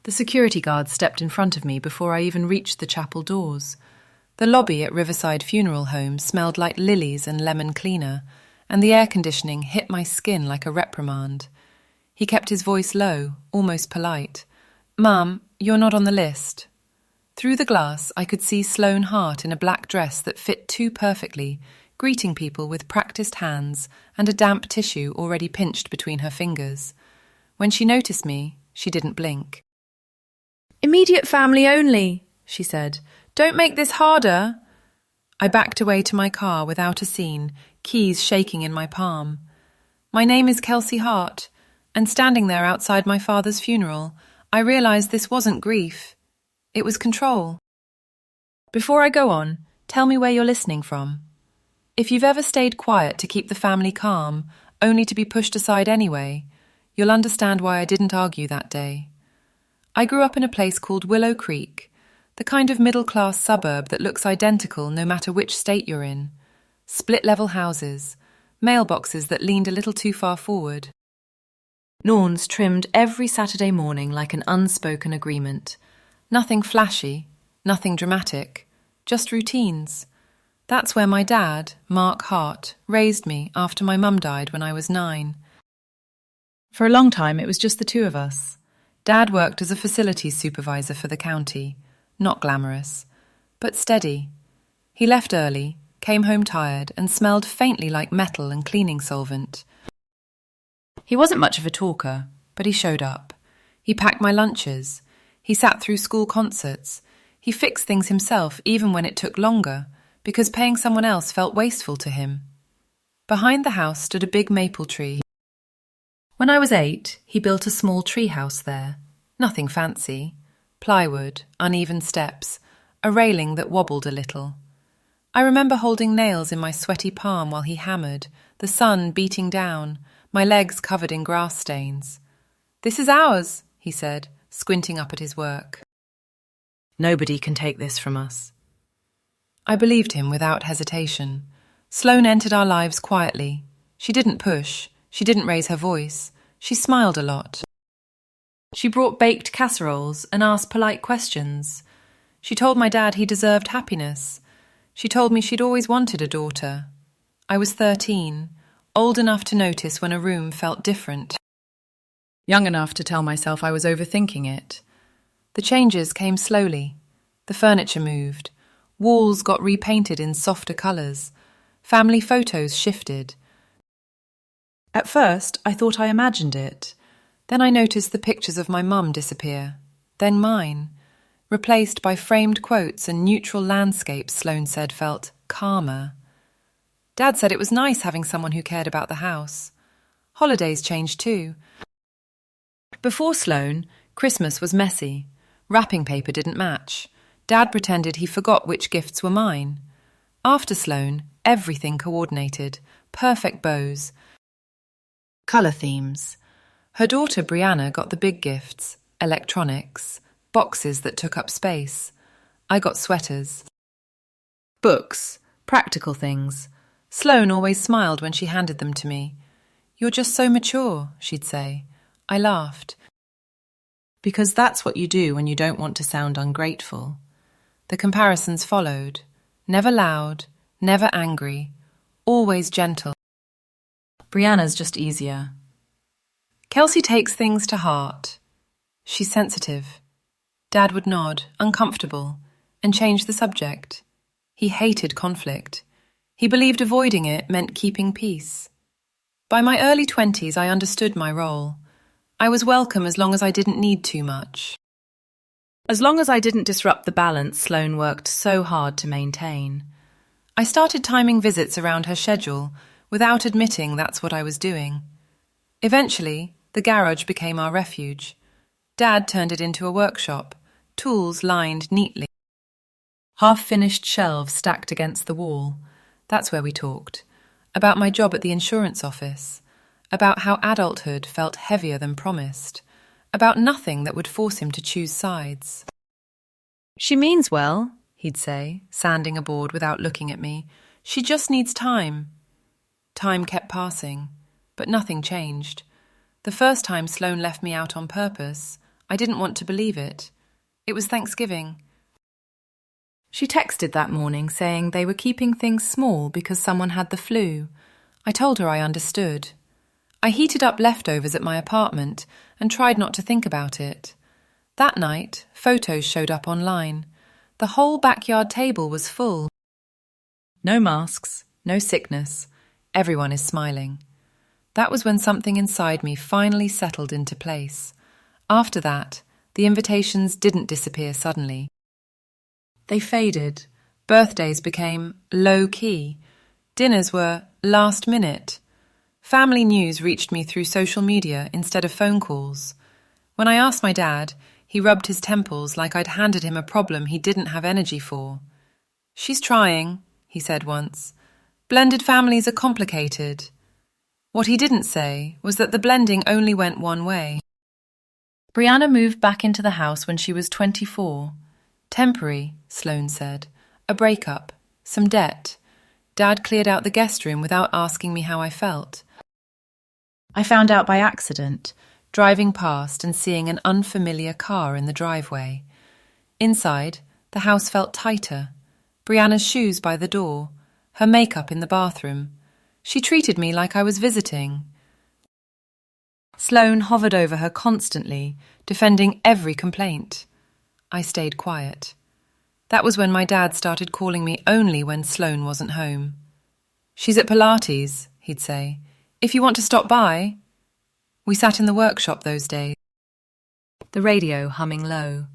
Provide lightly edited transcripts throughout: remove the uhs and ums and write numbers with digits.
The security guard stepped in front of me before I even reached the chapel doors. The lobby at Riverside Funeral Home smelled like lilies and lemon cleaner, and the air conditioning hit my skin like a reprimand. He kept his voice low, almost polite. "Mum, you're not on the list." Through the glass, I could see Sloan Hart in a black dress that fit too perfectly, greeting people with practiced hands and a damp tissue already pinched between her fingers. When she noticed me, she didn't blink. "Immediate family only," she said. "Don't make this harder." I backed away to my car without a scene, keys shaking in my palm. My name is Kelsey Hart, and standing there outside my father's funeral, I realized this wasn't grief. It was control. Before I go on, tell me where you're listening from. If you've ever stayed quiet to keep the family calm, only to be pushed aside anyway, you'll understand why I didn't argue that day. I grew up in a place called Willow Creek, the kind of middle-class suburb that looks identical no matter which state you're in. Split-level houses, mailboxes that leaned a little too far forward. Lawns trimmed every Saturday morning like an unspoken agreement. Nothing flashy, nothing dramatic, just routines. That's where my dad, Mark Hart, raised me after my mum died when I was 9. For a long time, it was just the two of us. Dad worked as a facilities supervisor for the county. Not glamorous, but steady. He left early, came home tired, and smelled faintly like metal and cleaning solvent. He wasn't much of a talker, but he showed up. He packed my lunches. He sat through school concerts. He fixed things himself even when it took longer, because paying someone else felt wasteful to him. Behind the house stood a big maple tree. When I was 8, he built a small tree house there. Nothing fancy. Plywood, uneven steps, a railing that wobbled a little. I remember holding nails in my sweaty palm while he hammered, the sun beating down, my legs covered in grass stains. "This is ours," he said, squinting up at his work. "Nobody can take this from us." I believed him without hesitation. Sloan entered our lives quietly. She didn't push. She didn't raise her voice. She smiled a lot. She brought baked casseroles and asked polite questions. She told my dad he deserved happiness. She told me she'd always wanted a daughter. I was 13, old enough to notice when a room felt different. Young enough to tell myself I was overthinking it. The changes came slowly. The furniture moved. Walls got repainted in softer colours. Family photos shifted. At first, I thought I imagined it. Then I noticed the pictures of my mum disappear. Then mine. Replaced by framed quotes and neutral landscapes Sloan said felt calmer. Dad said it was nice having someone who cared about the house. Holidays changed too. Before Sloan, Christmas was messy. Wrapping paper didn't match. Dad pretended he forgot which gifts were mine. After Sloan, everything coordinated. Perfect bows. Colour themes. Her daughter Brianna got the big gifts, electronics, boxes that took up space. I got sweaters. Books, practical things. Sloan always smiled when she handed them to me. "You're just so mature," she'd say. I laughed. Because that's what you do when you don't want to sound ungrateful. The comparisons followed. Never loud, never angry, always gentle. Brianna's just easier. Kelsey takes things to heart. She's sensitive. Dad would nod, uncomfortable, and change the subject. He hated conflict. He believed avoiding it meant keeping peace. By my early 20s, I understood my role. I was welcome as long as I didn't need too much. As long as I didn't disrupt the balance Sloan worked so hard to maintain. I started timing visits around her schedule without admitting that's what I was doing. Eventually, the garage became our refuge. Dad turned it into a workshop, tools lined neatly. Half-finished shelves stacked against the wall. That's where we talked. About my job at the insurance office. About how adulthood felt heavier than promised. About nothing that would force him to choose sides. "She means well," he'd say, sanding a board without looking at me. "She just needs time." Time kept passing, but nothing changed. The first time Sloan left me out on purpose, I didn't want to believe it. It was Thanksgiving. She texted that morning saying they were keeping things small because someone had the flu. I told her I understood. I heated up leftovers at my apartment and tried not to think about it. That night, photos showed up online. The whole backyard table was full. No masks, no sickness. Everyone is smiling. That was when something inside me finally settled into place. After that, the invitations didn't disappear suddenly. They faded. Birthdays became low-key. Dinners were last minute. Family news reached me through social media instead of phone calls. When I asked my dad, he rubbed his temples like I'd handed him a problem he didn't have energy for. "She's trying," he said once. "Blended families are complicated." What he didn't say was that the blending only went one way. Brianna moved back into the house when she was 24. Temporary, Sloan said. A breakup. Some debt. Dad cleared out the guest room without asking me how I felt. I found out by accident, driving past and seeing an unfamiliar car in the driveway. Inside, the house felt tighter. Brianna's shoes by the door, her makeup in the bathroom. She treated me like I was visiting. Sloan hovered over her constantly, defending every complaint. I stayed quiet. That was when my dad started calling me only when Sloan wasn't home. "She's at Pilates," he'd say. "If you want to stop by." We sat in the workshop those days. The radio humming low.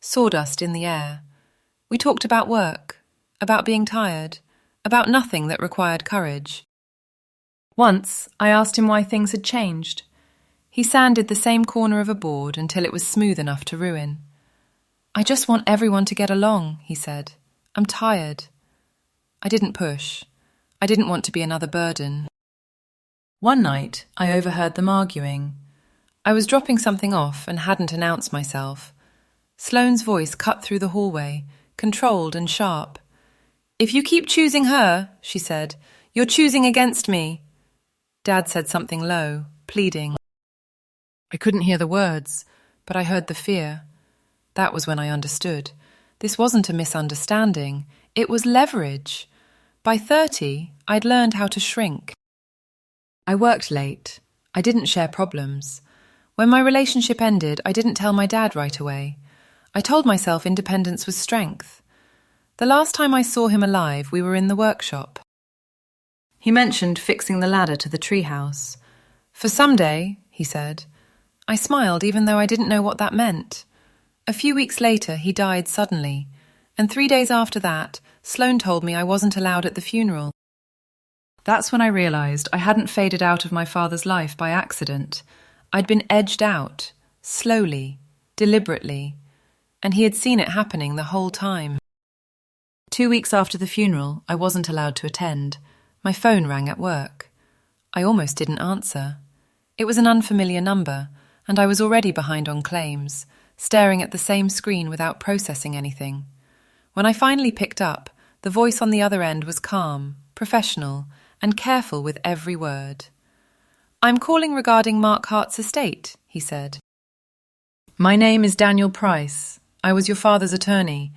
Sawdust in the air. We talked about work, about being tired, about nothing that required courage. Once, I asked him why things had changed. He sanded the same corner of a board until it was smooth enough to ruin. "I just want everyone to get along," he said. "I'm tired." I didn't push. I didn't want to be another burden. One night, I overheard them arguing. I was dropping something off and hadn't announced myself. Sloane's voice cut through the hallway, controlled and sharp. "If you keep choosing her," she said, "you're choosing against me." Dad said something low, pleading. I couldn't hear the words, but I heard the fear. That was when I understood. This wasn't a misunderstanding. It was leverage. By 30, I'd learned how to shrink. I worked late. I didn't share problems. When my relationship ended, I didn't tell my dad right away. I told myself independence was strength. The last time I saw him alive, we were in the workshop. He mentioned fixing the ladder to the treehouse. "For someday," he said. I smiled even though I didn't know what that meant. A few weeks later, he died suddenly, and 3 days after that, Sloan told me I wasn't allowed at the funeral. That's when I realized I hadn't faded out of my father's life by accident. I'd been edged out, slowly, deliberately, and he had seen it happening the whole time. 2 weeks after the funeral, I wasn't allowed to attend. My phone rang at work. I almost didn't answer. It was an unfamiliar number, and I was already behind on claims, staring at the same screen without processing anything. When I finally picked up, the voice on the other end was calm, professional, and careful with every word. "I'm calling regarding Mark Hart's estate," he said. "My name is Daniel Price. I was your father's attorney.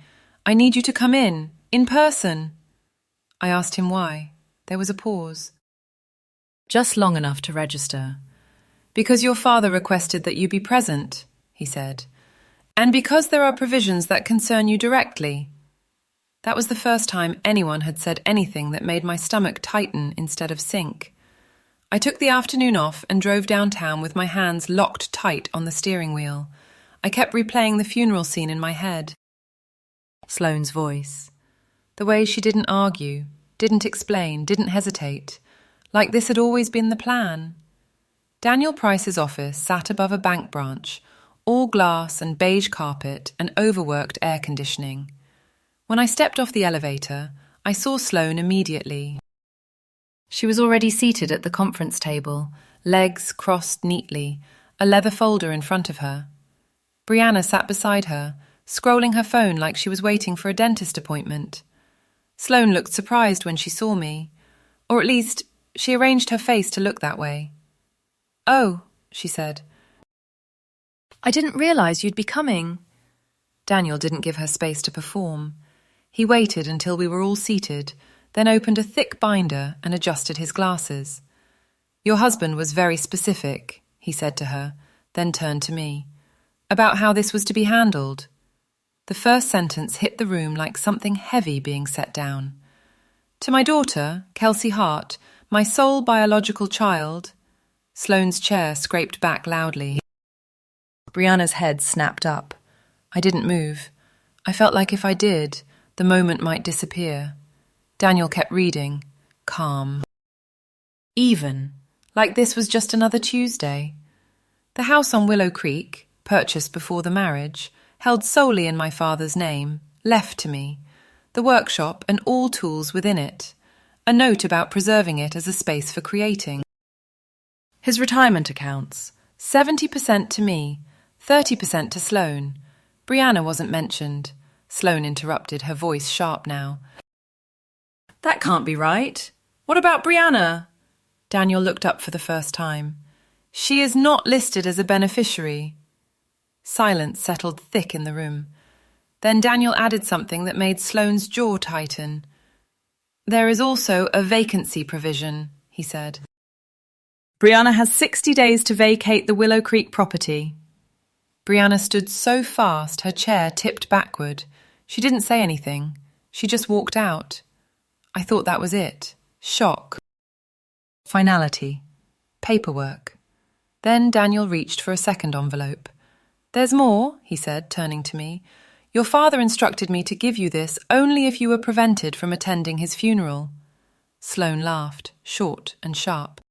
I need you to come in person." I asked him why. There was a pause. Just long enough to register. "Because your father requested that you be present," he said. "And because there are provisions that concern you directly." That was the first time anyone had said anything that made my stomach tighten instead of sink. I took the afternoon off and drove downtown with my hands locked tight on the steering wheel. I kept replaying the funeral scene in my head. Sloane's voice. The way she didn't argue, didn't explain, didn't hesitate. Like this had always been the plan. Daniel Price's office sat above a bank branch, all glass and beige carpet and overworked air conditioning. When I stepped off the elevator, I saw Sloan immediately. She was already seated at the conference table, legs crossed neatly, a leather folder in front of her. Brianna sat beside her, scrolling her phone like she was waiting for a dentist appointment. Sloan looked surprised when she saw me, or at least she arranged her face to look that way. "Oh," she said. I didn't realize you'd be coming. Daniel didn't give her space to perform. He waited until we were all seated, then opened a thick binder and adjusted his glasses. Your husband was very specific, he said to her, then turned to me, about how this was to be handled. The first sentence hit the room like something heavy being set down. To my daughter, Kelsey Hart, my sole biological child. Sloane's chair scraped back loudly. Brianna's head snapped up. I didn't move. I felt like if I did, the moment might disappear. Daniel kept reading, calm. Even, like this was just another Tuesday. The house on Willow Creek, purchased before the marriage, held solely in my father's name, left to me. The workshop and all tools within it. A note about preserving it as a space for creating. His retirement accounts, 70% to me, 30% to Sloan. Brianna wasn't mentioned. Sloan interrupted, her voice sharp now. That can't be right. What about Brianna? Daniel looked up for the first time. She is not listed as a beneficiary. Silence settled thick in the room. Then Daniel added something that made Sloane's jaw tighten. There is also a vacancy provision, he said. Brianna has 60 days to vacate the Willow Creek property. Brianna stood so fast her chair tipped backward. She didn't say anything. She just walked out. I thought that was it. Shock. Finality. Paperwork. Then Daniel reached for a second envelope. There's more, he said, turning to me. Your father instructed me to give you this only if you were prevented from attending his funeral. Sloan laughed, short and sharp.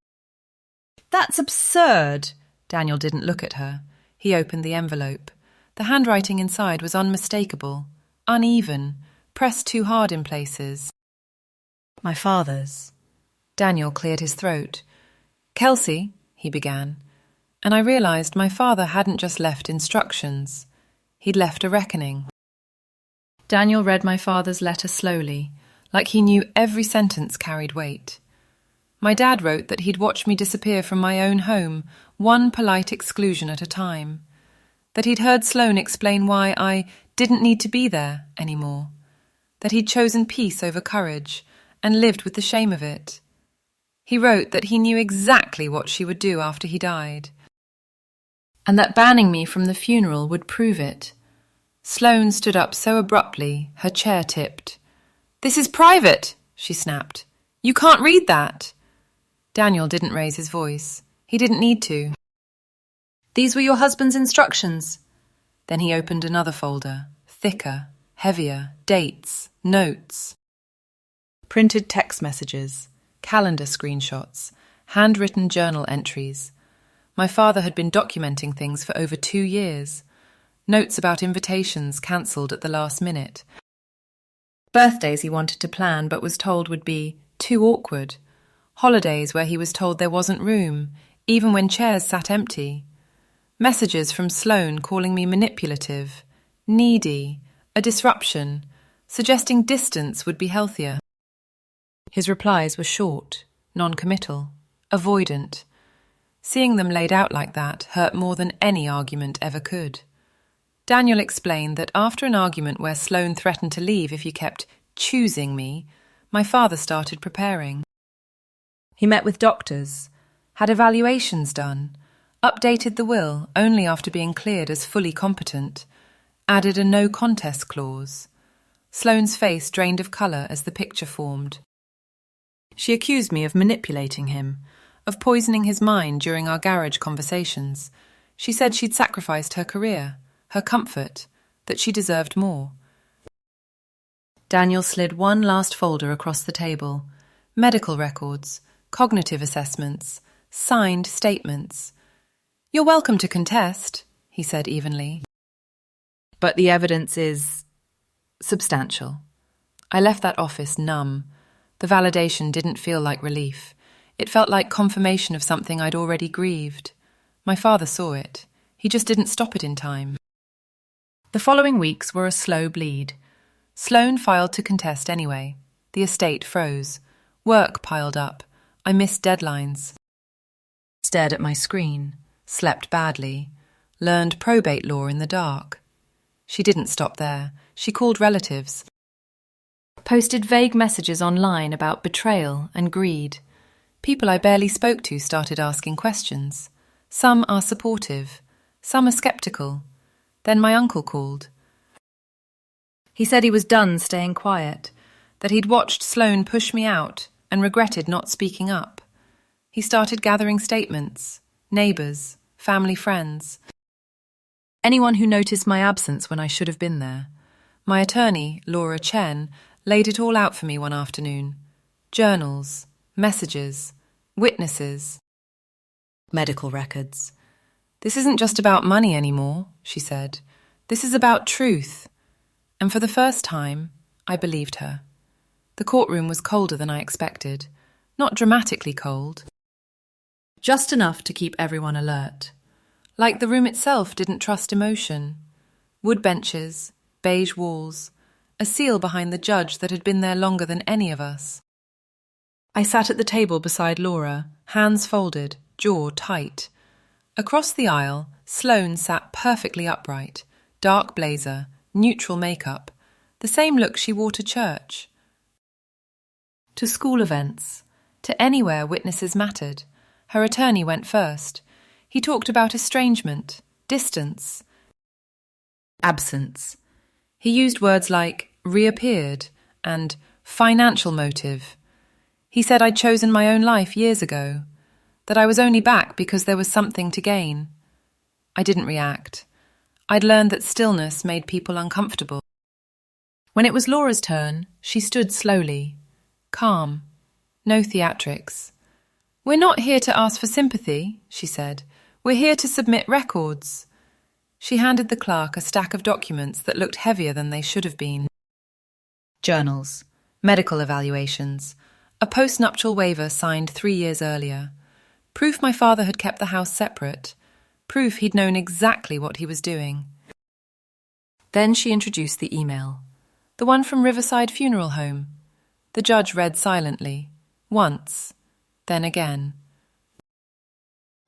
That's absurd. Daniel didn't look at her. He opened the envelope. The handwriting inside was unmistakable, uneven, pressed too hard in places. My father's. Daniel cleared his throat. Kelsey, he began, and I realized my father hadn't just left instructions. He'd left a reckoning. Daniel read my father's letter slowly, like he knew every sentence carried weight. My dad wrote that he'd watched me disappear from my own home, one polite exclusion at a time. That he'd heard Sloan explain why I didn't need to be there anymore. That he'd chosen peace over courage and lived with the shame of it. He wrote that he knew exactly what she would do after he died. And that banning me from the funeral would prove it. Sloan stood up so abruptly, her chair tipped. This is private, she snapped. You can't read that. Daniel didn't raise his voice. He didn't need to. These were your husband's instructions. Then he opened another folder, thicker, heavier, dates, notes. Printed text messages, calendar screenshots, handwritten journal entries. My father had been documenting things for over 2 years. Notes about invitations cancelled at the last minute. Birthdays he wanted to plan but was told would be too awkward. Holidays where he was told there wasn't room, even when chairs sat empty. Messages from Sloan calling me manipulative, needy, a disruption, suggesting distance would be healthier. His replies were short, non-committal, avoidant. Seeing them laid out like that hurt more than any argument ever could. Daniel explained that after an argument where Sloan threatened to leave if he kept choosing me, my father started preparing. He met with doctors, had evaluations done, updated the will only after being cleared as fully competent, added a no-contest clause. Sloane's face drained of colour as the picture formed. She accused me of manipulating him, of poisoning his mind during our garage conversations. She said she'd sacrificed her career, her comfort, that she deserved more. Daniel slid one last folder across the table. Medical records, cognitive assessments, signed statements. You're welcome to contest, he said evenly. But the evidence is substantial. I left that office numb. The validation didn't feel like relief. It felt like confirmation of something I'd already grieved. My father saw it. He just didn't stop it in time. The following weeks were a slow bleed. Sloan filed to contest anyway. The estate froze. Work piled up. I missed deadlines. Stared at my screen. Slept badly. learned probate law in the dark. She didn't stop there. She called relatives, posted vague messages online about betrayal and greed. People I barely spoke to started asking questions. Some are supportive, some are sceptical. Then my uncle called. He said he was done staying quiet, that he'd watched Sloan push me out and regretted not speaking up. He started gathering statements, neighbours, family friends, anyone who noticed my absence when I should have been there. My attorney, Laura Chen, laid it all out for me one afternoon. Journals, messages, witnesses, medical records. This isn't just about money anymore, she said. This is about truth. And for the first time, I believed her. The courtroom was colder than I expected. Not dramatically cold. Just enough to keep everyone alert. Like the room itself didn't trust emotion. Wood benches, beige walls, a seal behind the judge that had been there longer than any of us. I sat at the table beside Laura, hands folded, jaw tight. Across the aisle, Sloan sat perfectly upright, dark blazer, neutral makeup, the same look she wore to church, to school events, to anywhere witnesses mattered. Her attorney went first. He talked about estrangement, distance, absence. He used words like reappeared and financial motive. He said I'd chosen my own life years ago, that I was only back because there was something to gain. I didn't react. I'd learned that stillness made people uncomfortable. When it was Laura's turn, she stood slowly, calm, no theatrics. "We're not here to ask for sympathy," she said. "We're here to submit records." She handed the clerk a stack of documents that looked heavier than they should have been. Journals, medical evaluations, a postnuptial waiver signed 3 years earlier, proof my father had kept the house separate, proof he'd known exactly what he was doing. Then she introduced the email, the one from Riverside Funeral Home. The judge read silently, once, then again.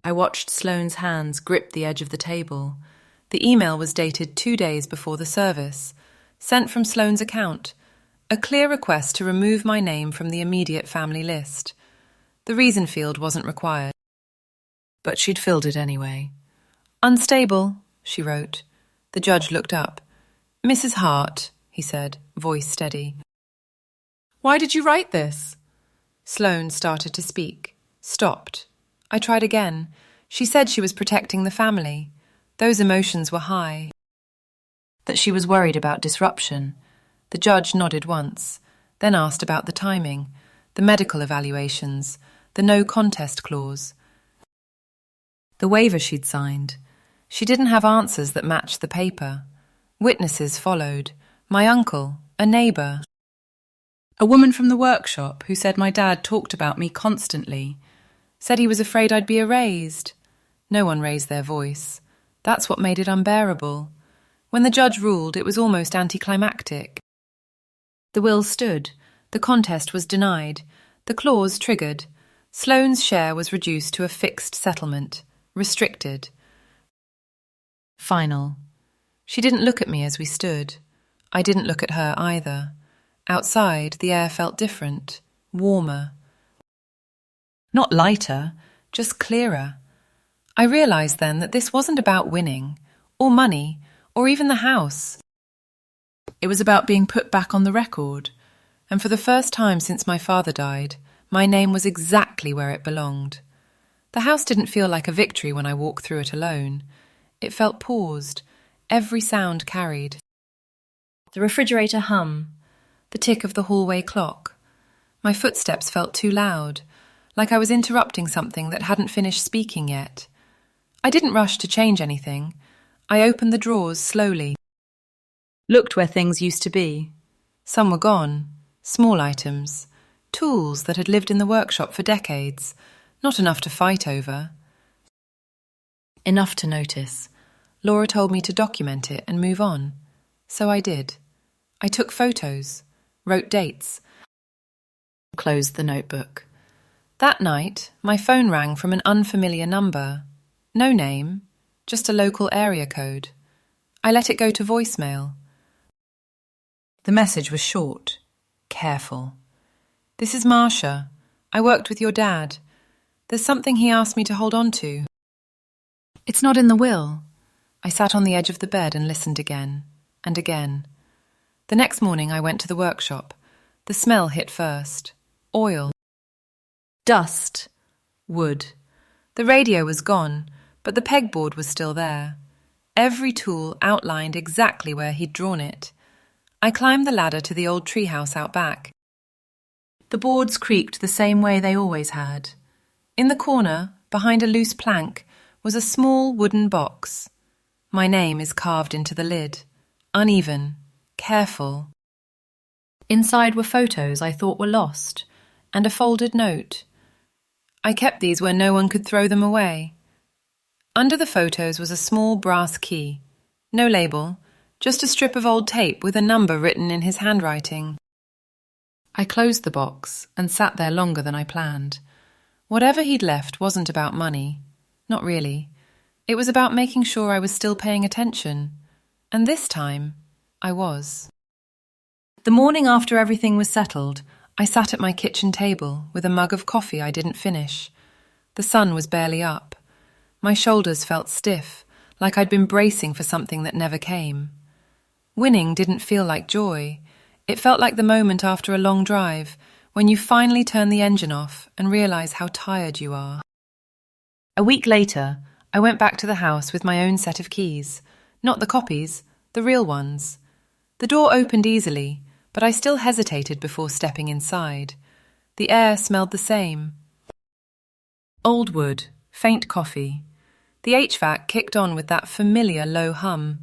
I watched Sloane's hands grip the edge of the table. The email was dated 2 days before the service, sent from Sloane's account, a clear request to remove my name from the immediate family list. The reason field wasn't required, but she'd filled it anyway. "Unstable," she wrote. The judge looked up. "Mrs. Hart," he said, voice steady. "Why did you write this?" Sloan started to speak, stopped. I tried again. She said she was protecting the family. Those emotions were high. That she was worried about disruption. The judge nodded once, then asked about the timing, the medical evaluations, the no contest clause, the waiver she'd signed. She didn't have answers that matched the paper. Witnesses followed. My uncle, a neighbour, a woman from the workshop who said my dad talked about me constantly, said he was afraid I'd be erased. No one raised their voice. That's what made it unbearable. When the judge ruled, it was almost anticlimactic. The will stood. The contest was denied. The clause triggered. Sloane's share was reduced to a fixed settlement, restricted. Final. She didn't look at me as we stood. I didn't look at her either. Outside, the air felt different, warmer. Not lighter, just clearer. I realised then that this wasn't about winning, or money, or even the house. It was about being put back on the record, and for the first time since my father died, my name was exactly where it belonged. The house didn't feel like a victory when I walked through it alone. It felt paused, every sound carried. The refrigerator hum, the tick of the hallway clock. My footsteps felt too loud, like I was interrupting something that hadn't finished speaking yet. I didn't rush to change anything. I opened the drawers slowly, looked where things used to be. Some were gone, small items, tools that had lived in the workshop for decades, not enough to fight over. Enough to notice. Laura told me to document it and move on. So I did. I took photos, wrote dates, closed the notebook. That night, my phone rang from an unfamiliar number. No name, just a local area code. I let it go to voicemail. The message was short, careful. "This is Marcia. I worked with your dad. There's something he asked me to hold on to." "It's not in the will." I sat on the edge of the bed and listened again, and again. The next morning I went to the workshop. The smell hit first. Oil. Dust. Wood. The radio was gone, but the pegboard was still there. Every tool outlined exactly where he'd drawn it. I climbed the ladder to the old treehouse out back. The boards creaked the same way they always had. In the corner, behind a loose plank, was a small wooden box. My name is carved into the lid. Uneven. Careful. Inside were photos I thought were lost, and a folded note. I kept these where no one could throw them away. Under the photos was a small brass key. No label, just a strip of old tape with a number written in his handwriting. I closed the box and sat there longer than I planned. Whatever he'd left wasn't about money. Not really. It was about making sure I was still paying attention. And this time, I was. The morning after everything was settled, I sat at my kitchen table with a mug of coffee I didn't finish. The sun was barely up. My shoulders felt stiff, like I'd been bracing for something that never came. Winning didn't feel like joy. It felt like the moment after a long drive, when you finally turn the engine off and realize how tired you are. A week later, I went back to the house with my own set of keys. Not the copies, the real ones. The door opened easily, but I still hesitated before stepping inside. The air smelled the same. Old wood, faint coffee. The HVAC kicked on with that familiar low hum.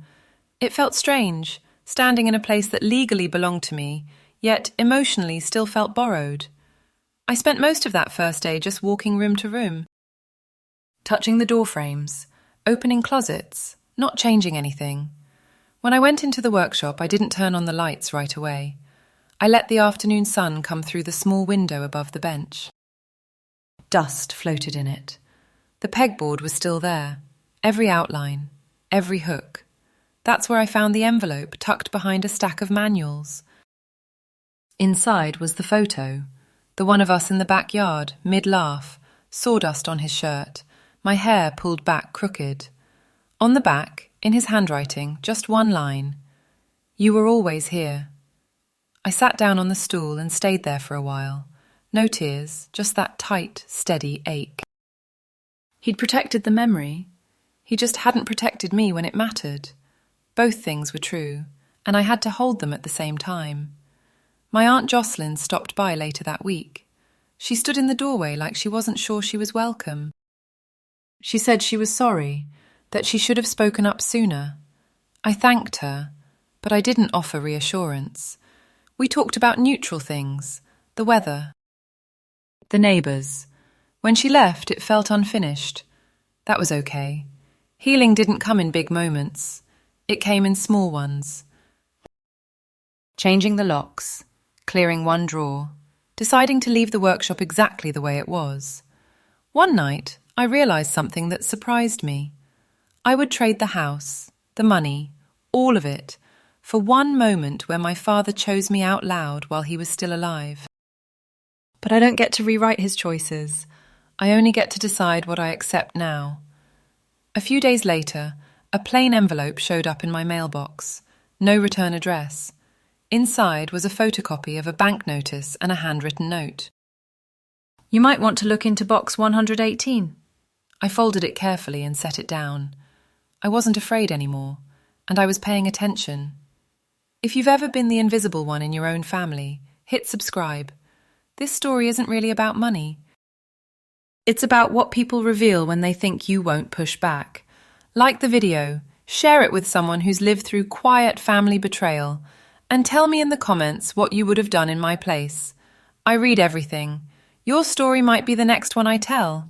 It felt strange, standing in a place that legally belonged to me, yet emotionally still felt borrowed. I spent most of that first day just walking room to room, touching the door frames, opening closets, not changing anything. When I went into the workshop, I didn't turn on the lights right away. I let the afternoon sun come through the small window above the bench. Dust floated in it. The pegboard was still there, every outline, every hook. That's where I found the envelope tucked behind a stack of manuals. Inside was the photo, the one of us in the backyard, mid-laugh, sawdust on his shirt, my hair pulled back crooked. On the back, in his handwriting, just one line. "You were always here." I sat down on the stool and stayed there for a while. No tears, just that tight, steady ache. He'd protected the memory. He just hadn't protected me when it mattered. Both things were true, and I had to hold them at the same time. My Aunt Jocelyn stopped by later that week. She stood in the doorway like she wasn't sure she was welcome. She said she was sorry, that she should have spoken up sooner. I thanked her, but I didn't offer reassurance. We talked about neutral things, the weather, the neighbours. When she left, it felt unfinished. That was okay. Healing didn't come in big moments. It came in small ones. Changing the locks, clearing one drawer, deciding to leave the workshop exactly the way it was. One night, I realised something that surprised me. I would trade the house, the money, all of it, for one moment where my father chose me out loud while he was still alive. But I don't get to rewrite his choices. I only get to decide what I accept now. A few days later, a plain envelope showed up in my mailbox. No return address. Inside was a photocopy of a bank notice and a handwritten note. "You might want to look into box 118. I folded it carefully and set it down. I wasn't afraid anymore, and I was paying attention. If you've ever been the invisible one in your own family, hit subscribe. This story isn't really about money. It's about what people reveal when they think you won't push back. Like the video, share it with someone who's lived through quiet family betrayal, and tell me in the comments what you would have done in my place. I read everything. Your story might be the next one I tell.